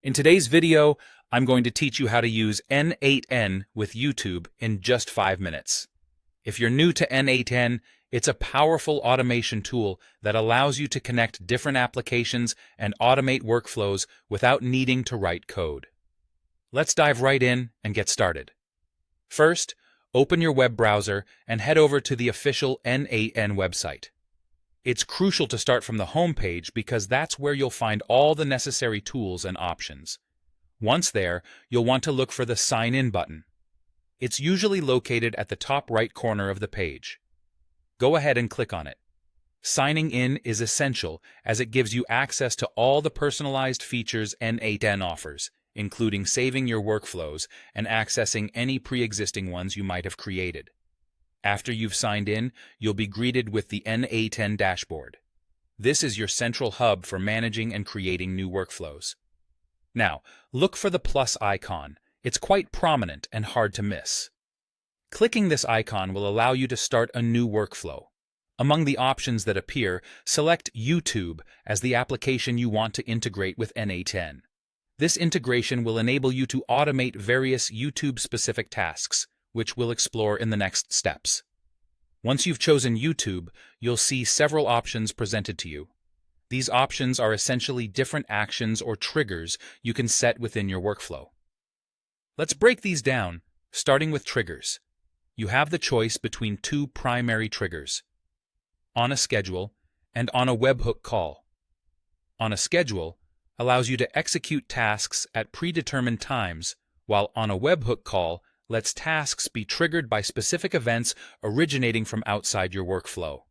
In today's video, I'm going to teach you how to use N8n with YouTube in just 5 minutes. If you're new to N8n, it's a powerful automation tool that allows you to connect different applications and automate workflows without needing to write code. Let's dive right in and get started. First, open your web browser and head over to the official N8n website. It's crucial to start from the home page because that's where you'll find all the necessary tools and options. Once there, you'll want to look for the Sign In button. It's usually located at the top right corner of the page. Go ahead and click on it. Signing in is essential as it gives you access to all the personalized features N8n offers, including saving your workflows and accessing any pre-existing ones you might have created. After you've signed in, you'll be greeted with the N8n dashboard. This is your central hub for managing and creating new workflows. Now, look for the plus icon. It's quite prominent and hard to miss. Clicking this icon will allow you to start a new workflow. Among the options that appear, select YouTube as the application you want to integrate with N8n. This integration will enable you to automate various YouTube-specific tasks, which we'll explore in the next steps. Once you've chosen YouTube, you'll see several options presented to you. These options are essentially different actions or triggers you can set within your workflow. Let's break these down, starting with triggers. You have the choice between two primary triggers: on a schedule and on a webhook call. On a schedule allows you to execute tasks at predetermined times, while on a webhook call lets tasks be triggered by specific events originating from outside your workflow.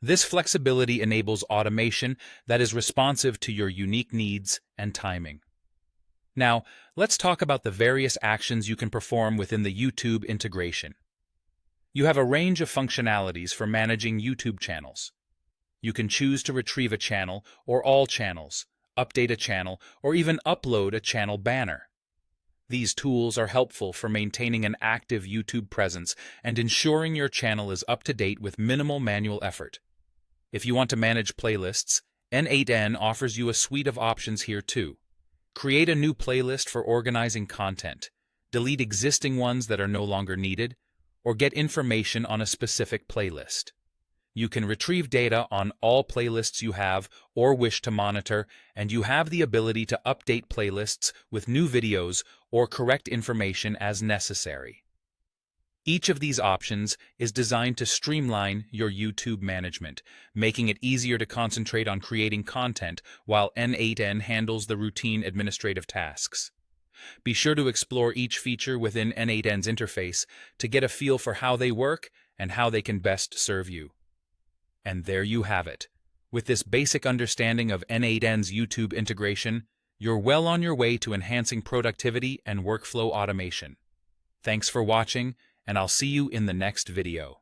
This flexibility enables automation that is responsive to your unique needs and timing. Now, let's talk about the various actions you can perform within the YouTube integration. You have a range of functionalities for managing YouTube channels. You can choose to retrieve a channel or all channels, update a channel, or even upload a channel banner. These tools are helpful for maintaining an active YouTube presence and ensuring your channel is up to date with minimal manual effort. If you want to manage playlists, N8n offers you a suite of options here too. Create a new playlist for organizing content, delete existing ones that are no longer needed, or get information on a specific playlist. You can retrieve data on all playlists you have or wish to monitor, and you have the ability to update playlists with new videos or correct information as necessary. Each of these options is designed to streamline your YouTube management, making it easier to concentrate on creating content while N8n handles the routine administrative tasks. Be sure to explore each feature within N8n's interface to get a feel for how they work and how they can best serve you. And there you have it. With this basic understanding of N8n's YouTube integration, you're well on your way to enhancing productivity and workflow automation. Thanks for watching, and I'll see you in the next video.